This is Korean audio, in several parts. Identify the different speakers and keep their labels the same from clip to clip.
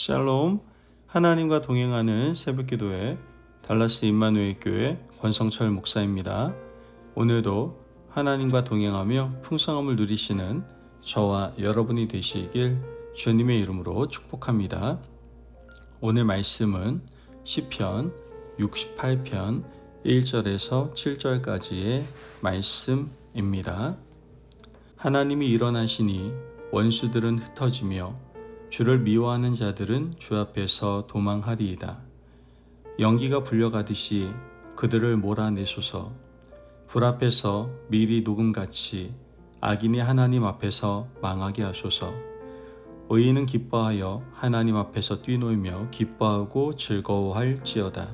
Speaker 1: 샬롬, 하나님과 동행하는 새벽기도회 달라스 임마누엘 교회 권성철 목사입니다. 오늘도 하나님과 동행하며 풍성함을 누리시는 저와 여러분이 되시길 주님의 이름으로 축복합니다. 오늘 말씀은 시편 68편 1절에서 7절까지의 말씀입니다. 하나님이 일어나시니 원수들은 흩어지며 주를 미워하는 자들은 주 앞에서 도망하리이다. 연기가 불려가듯이 그들을 몰아내소서. 불 앞에서 밀이 녹음같이 악인이 하나님 앞에서 망하게 하소서. 의인은 기뻐하여 하나님 앞에서 뛰놀며 기뻐하고 즐거워할지어다.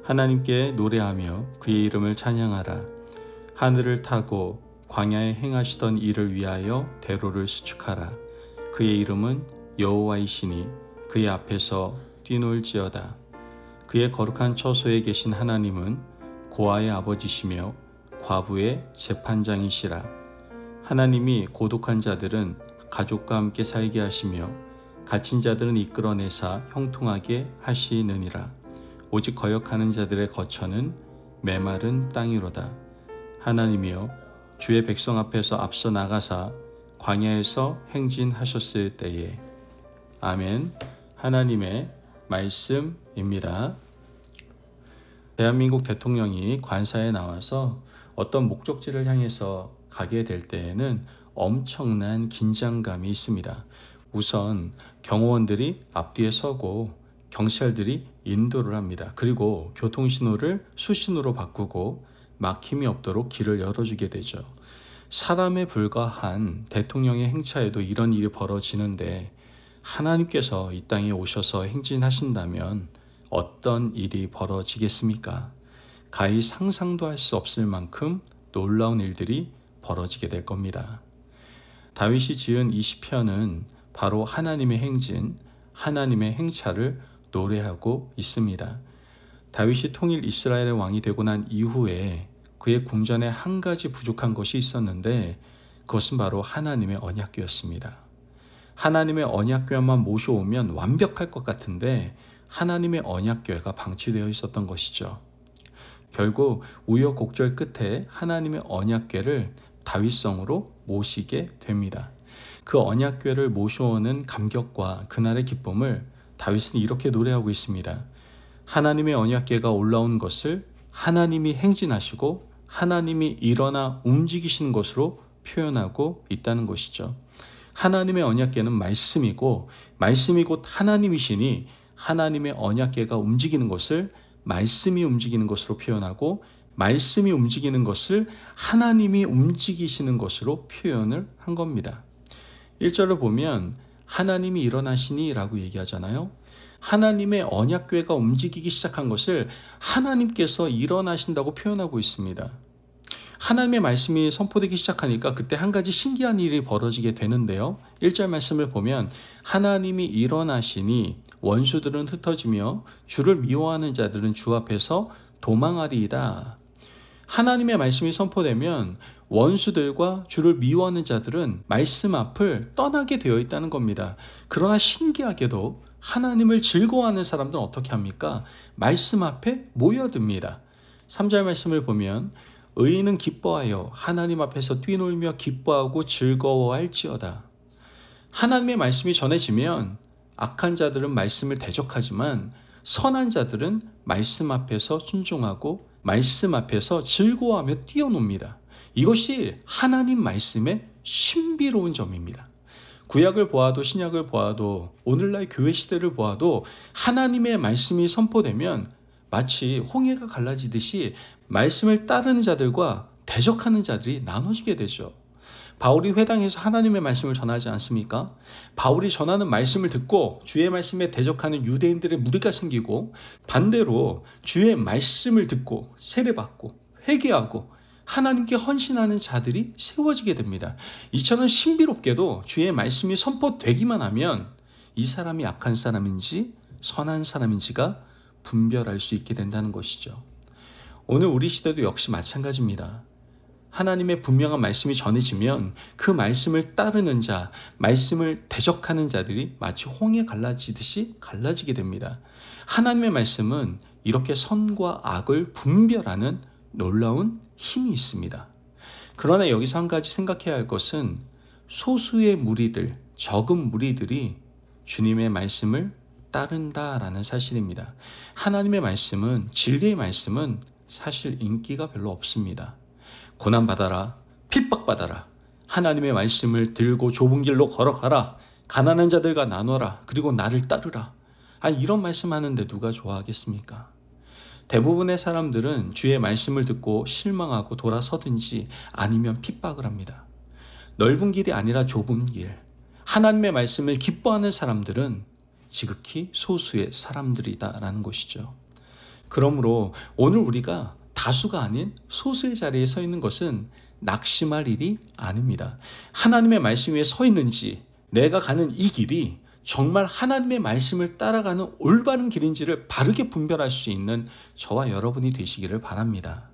Speaker 1: 하나님께 노래하며 그의 이름을 찬양하라. 하늘을 타고 광야에 행하시던 일을 위하여 대로를 수축하라. 그의 이름은 여호와이시니 그의 앞에서 뛰놀지어다. 그의 거룩한 처소에 계신 하나님은 고아의 아버지시며 과부의 재판장이시라. 하나님이 고독한 자들은 가족과 함께 살게 하시며 갇힌 자들은 이끌어내사 형통하게 하시느니라. 오직 거역하는 자들의 거처는 메마른 땅이로다. 하나님이여 주의 백성 앞에서 앞서 나가사 광야에서 행진하셨을 때에. 아멘. 하나님의 말씀입니다. 대한민국 대통령이 관사에 나와서 어떤 목적지를 향해서 가게 될 때에는 엄청난 긴장감이 있습니다. 우선 경호원들이 앞뒤에 서고 경찰들이 인도를 합니다. 그리고 교통신호를 수신호로 바꾸고 막힘이 없도록 길을 열어주게 되죠. 사람에 불과한 대통령의 행차에도 이런 일이 벌어지는데 하나님께서 이 땅에 오셔서 행진하신다면 어떤 일이 벌어지겠습니까? 가히 상상도 할 수 없을 만큼 놀라운 일들이 벌어지게 될 겁니다. 다윗이 지은 이 시편은 바로 하나님의 행진, 하나님의 행차를 노래하고 있습니다. 다윗이 통일 이스라엘의 왕이 되고 난 이후에 그의 궁전에 한 가지 부족한 것이 있었는데 그것은 바로 하나님의 언약궤였습니다. 하나님의 언약궤만 모셔오면 완벽할 것 같은데 하나님의 언약궤가 방치되어 있었던 것이죠. 결국 우여곡절 끝에 하나님의 언약궤를 다윗성으로 모시게 됩니다. 그 언약궤를 모셔오는 감격과 그날의 기쁨을 다윗은 이렇게 노래하고 있습니다. 하나님의 언약궤가 올라온 것을 하나님이 행진하시고 하나님이 일어나 움직이시는 것으로 표현하고 있다는 것이죠. 하나님의 언약궤는 말씀이고 말씀이 곧 하나님이시니 하나님의 언약궤가 움직이는 것을 말씀이 움직이는 것으로 표현하고 말씀이 움직이는 것을 하나님이 움직이시는 것으로 표현을 한 겁니다. 1절을 보면 하나님이 일어나시니 라고 얘기하잖아요. 하나님의 언약궤가 움직이기 시작한 것을 하나님께서 일어나신다고 표현하고 있습니다. 하나님의 말씀이 선포되기 시작하니까 그때 한 가지 신기한 일이 벌어지게 되는데요. 1절 말씀을 보면 하나님이 일어나시니 원수들은 흩어지며 주를 미워하는 자들은 주 앞에서 도망하리이다. 하나님의 말씀이 선포되면 원수들과 주를 미워하는 자들은 말씀 앞을 떠나게 되어 있다는 겁니다. 그러나 신기하게도 하나님을 즐거워하는 사람들은 어떻게 합니까? 말씀 앞에 모여듭니다. 3절 말씀을 보면 의인은 기뻐하여 하나님 앞에서 뛰놀며 기뻐하고 즐거워할지어다. 하나님의 말씀이 전해지면 악한 자들은 말씀을 대적하지만 선한 자들은 말씀 앞에서 순종하고 말씀 앞에서 즐거워하며 뛰어놉니다. 이것이 하나님 말씀의 신비로운 점입니다. 구약을 보아도 신약을 보아도 오늘날 교회 시대를 보아도 하나님의 말씀이 선포되면 마치 홍해가 갈라지듯이 말씀을 따르는 자들과 대적하는 자들이 나눠지게 되죠. 바울이 회당에서 하나님의 말씀을 전하지 않습니까? 바울이 전하는 말씀을 듣고 주의 말씀에 대적하는 유대인들의 무리가 생기고 반대로 주의 말씀을 듣고 세례받고 회개하고 하나님께 헌신하는 자들이 세워지게 됩니다. 이처럼 신비롭게도 주의 말씀이 선포되기만 하면 이 사람이 악한 사람인지 선한 사람인지가 분별할 수 있게 된다는 것이죠. 오늘 우리 시대도 역시 마찬가지입니다. 하나님의 분명한 말씀이 전해지면 그 말씀을 따르는 자, 말씀을 대적하는 자들이 마치 홍해 갈라지듯이 갈라지게 됩니다. 하나님의 말씀은 이렇게 선과 악을 분별하는 놀라운 힘이 있습니다. 그러나 여기서 한 가지 생각해야 할 것은 소수의 무리들, 적은 무리들이 주님의 말씀을 따른다라는 사실입니다. 하나님의 말씀은, 진리의 말씀은 사실 인기가 별로 없습니다. 고난받아라, 핍박받아라, 하나님의 말씀을 들고 좁은 길로 걸어가라, 가난한 자들과 나눠라, 그리고 나를 따르라. 이런 말씀하는데 누가 좋아하겠습니까? 대부분의 사람들은 주의 말씀을 듣고 실망하고 돌아서든지 아니면 핍박을 합니다. 넓은 길이 아니라 좁은 길, 하나님의 말씀을 기뻐하는 사람들은 지극히 소수의 사람들이다라는 것이죠. 그러므로 오늘 우리가 다수가 아닌 소수의 자리에 서 있는 것은 낙심할 일이 아닙니다. 하나님의 말씀 위에 서 있는지, 내가 가는 이 길이 정말 하나님의 말씀을 따라가는 올바른 길인지를 바르게 분별할 수 있는 저와 여러분이 되시기를 바랍니다.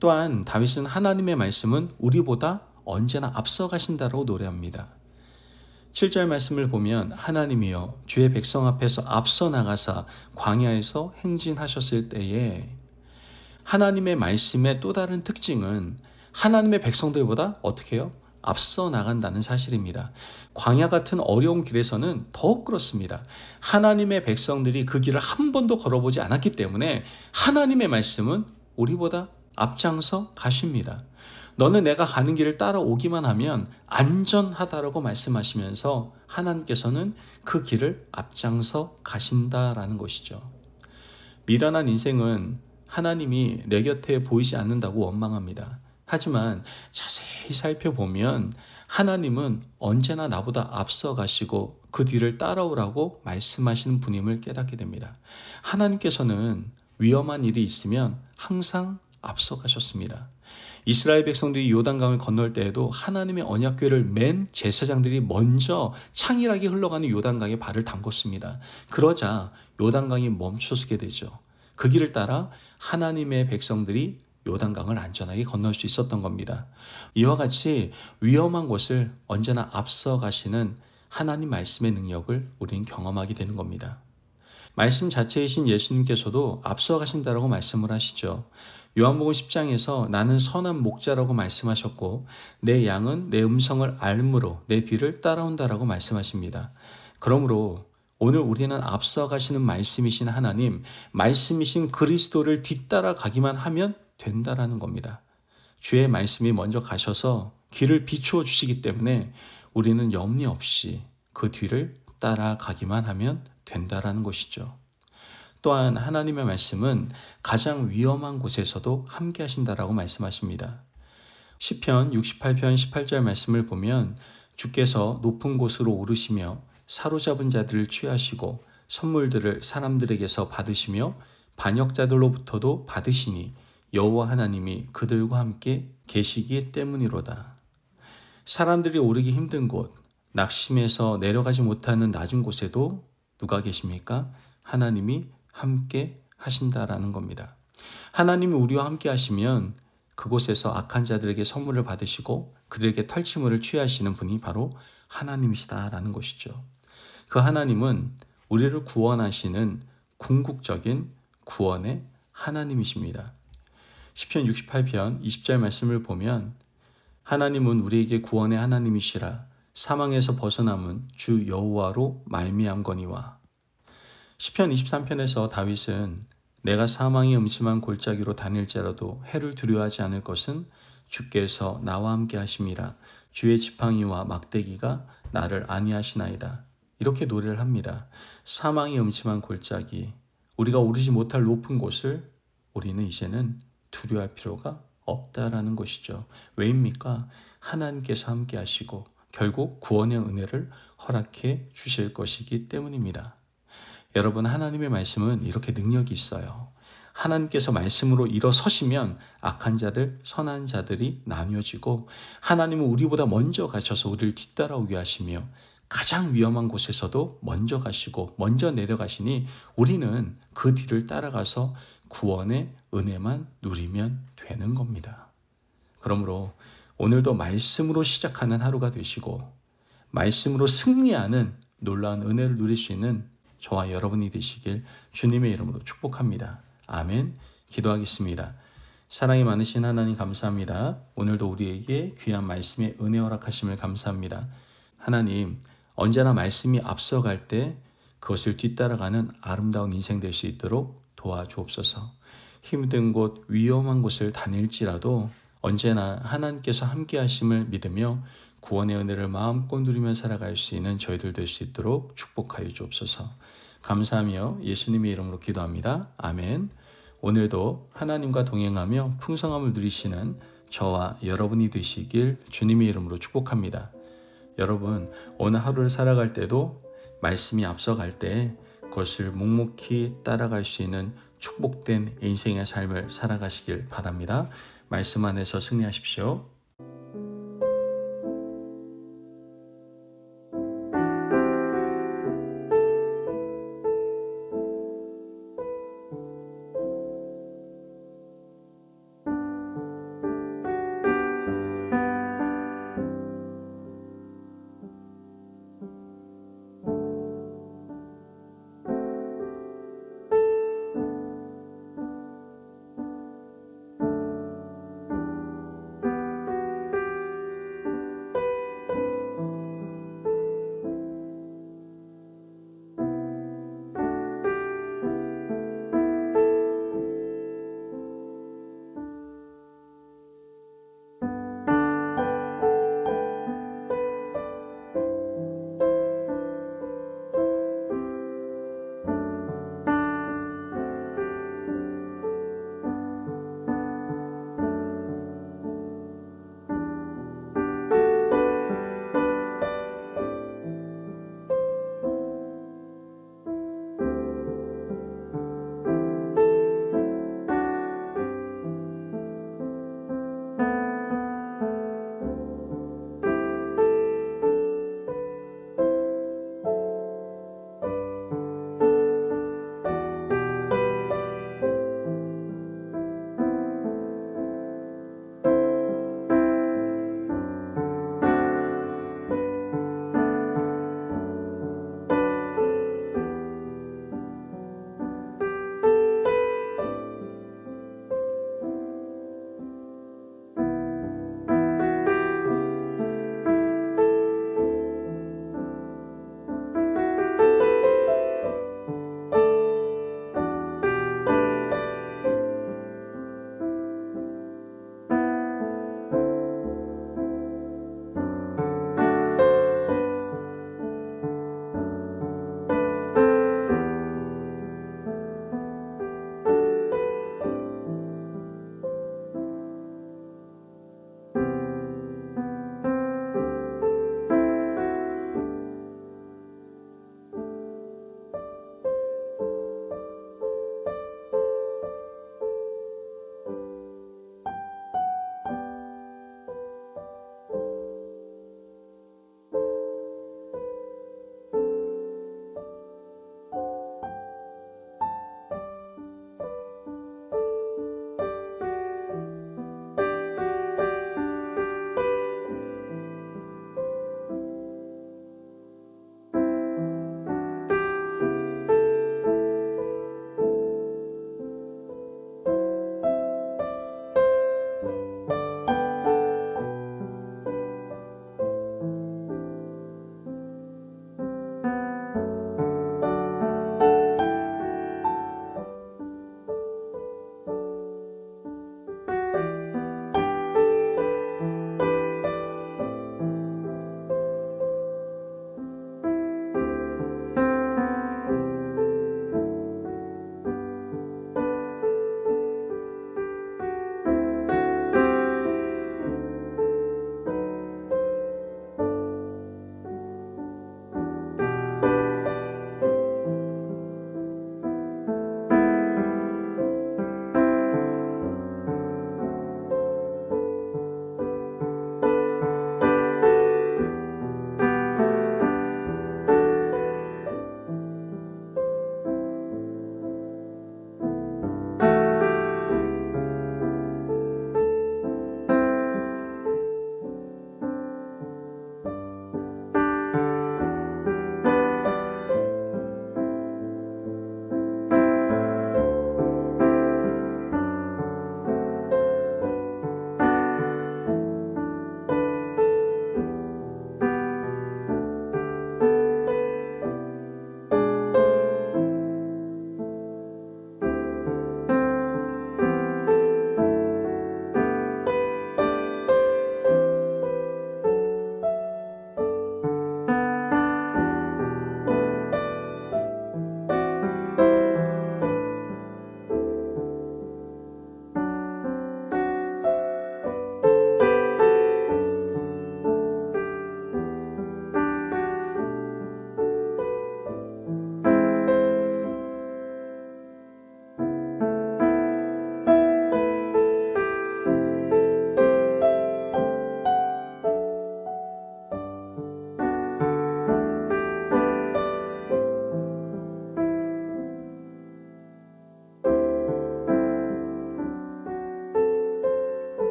Speaker 1: 또한 다윗은 하나님의 말씀은 우리보다 언제나 앞서가신다라고 노래합니다. 7절 말씀을 보면 하나님이여 주의 백성 앞에서 앞서 나가사 광야에서 행진하셨을 때에, 하나님의 말씀의 또 다른 특징은 하나님의 백성들보다 어떻게 해요? 앞서 나간다는 사실입니다. 광야 같은 어려운 길에서는 더욱 그렇습니다. 하나님의 백성들이 그 길을 한 번도 걸어보지 않았기 때문에 하나님의 말씀은 우리보다 앞장서 가십니다. 너는 내가 가는 길을 따라오기만 하면 안전하다라고 말씀하시면서 하나님께서는 그 길을 앞장서 가신다라는 것이죠. 미련한 인생은 하나님이 내 곁에 보이지 않는다고 원망합니다. 하지만 자세히 살펴보면 하나님은 언제나 나보다 앞서 가시고 그 뒤를 따라오라고 말씀하시는 분임을 깨닫게 됩니다. 하나님께서는 위험한 일이 있으면 항상 앞서 가셨습니다. 이스라엘 백성들이 요단강을 건널 때에도 하나님의 언약궤를 맨 제사장들이 먼저 창일하게 흘러가는 요단강에 발을 담궜습니다. 그러자 요단강이 멈춰서게 되죠. 그 길을 따라 하나님의 백성들이 요단강을 안전하게 건널 수 있었던 겁니다. 이와 같이 위험한 곳을 언제나 앞서 가시는 하나님 말씀의 능력을 우리는 경험하게 되는 겁니다. 말씀 자체이신 예수님께서도 앞서 가신다라고 말씀을 하시죠. 요한복음 10장에서 나는 선한 목자라고 말씀하셨고 내 양은 내 음성을 알므로 내 뒤를 따라온다라고 말씀하십니다. 그러므로 오늘 우리는 앞서 가시는 말씀이신 하나님, 말씀이신 그리스도를 뒤따라 가기만 하면 된다라는 겁니다. 주의 말씀이 먼저 가셔서 길을 비추어 주시기 때문에 우리는 염려 없이 그 뒤를 따라가기만 하면 된다라는 것이죠. 또한 하나님의 말씀은 가장 위험한 곳에서도 함께 하신다라고 말씀하십니다. 시편 68편 18절 말씀을 보면 주께서 높은 곳으로 오르시며 사로잡은 자들을 취하시고 선물들을 사람들에게서 받으시며 반역자들로부터도 받으시니 여호와 하나님이 그들과 함께 계시기 때문이로다. 사람들이 오르기 힘든 곳, 낙심해서 내려가지 못하는 낮은 곳에도 누가 계십니까? 하나님이 함께 하신다라는 겁니다. 하나님이 우리와 함께 하시면 그곳에서 악한 자들에게 선물을 받으시고 그들에게 탈취물을 취하시는 분이 바로 하나님이시다라는 것이죠. 그 하나님은 우리를 구원하시는 궁극적인 구원의 하나님이십니다. 시편 68편 20절 말씀을 보면 하나님은 우리에게 구원의 하나님이시라 사망에서 벗어남은 주 여호와로 말미암거니와. 시편 23편에서 다윗은 내가 사망의 음침한 골짜기로 다닐지라도 해를 두려워하지 않을 것은 주께서 나와 함께 하심이라 주의 지팡이와 막대기가 나를 안위하시나이다. 이렇게 노래를 합니다. 사망의 음침한 골짜기, 우리가 오르지 못할 높은 곳을 우리는 이제는 두려워할 필요가 없다라는 것이죠. 왜입니까? 하나님께서 함께 하시고 결국 구원의 은혜를 허락해 주실 것이기 때문입니다. 여러분, 하나님의 말씀은 이렇게 능력이 있어요. 하나님께서 말씀으로 일어서시면 악한 자들, 선한 자들이 나뉘어지고 하나님은 우리보다 먼저 가셔서 우리를 뒤따라오게 하시며 가장 위험한 곳에서도 먼저 가시고 먼저 내려가시니 우리는 그 뒤를 따라가서 구원의 은혜만 누리면 되는 겁니다. 그러므로 오늘도 말씀으로 시작하는 하루가 되시고 말씀으로 승리하는 놀라운 은혜를 누릴 수 있는 저와 여러분이 되시길 주님의 이름으로 축복합니다. 아멘. 기도하겠습니다. 사랑이 많으신 하나님 감사합니다. 오늘도 우리에게 귀한 말씀의 은혜 허락하심을 감사합니다. 하나님, 언제나 말씀이 앞서갈 때 그것을 뒤따라가는 아름다운 인생 될 수 있도록 도와주옵소서. 힘든 곳, 위험한 곳을 다닐지라도 언제나 하나님께서 함께 하심을 믿으며 구원의 은혜를 마음껏 누리며 살아갈 수 있는 저희들 될 수 있도록 축복하여 주옵소서. 감사하며 예수님의 이름으로 기도합니다. 아멘. 오늘도 하나님과 동행하며 풍성함을 누리시는 저와 여러분이 되시길 주님의 이름으로 축복합니다. 여러분, 오늘 하루를 살아갈 때도 말씀이 앞서갈 때 그것을 묵묵히 따라갈 수 있는 축복된 인생의 삶을 살아가시길 바랍니다. 말씀 안에서 승리하십시오.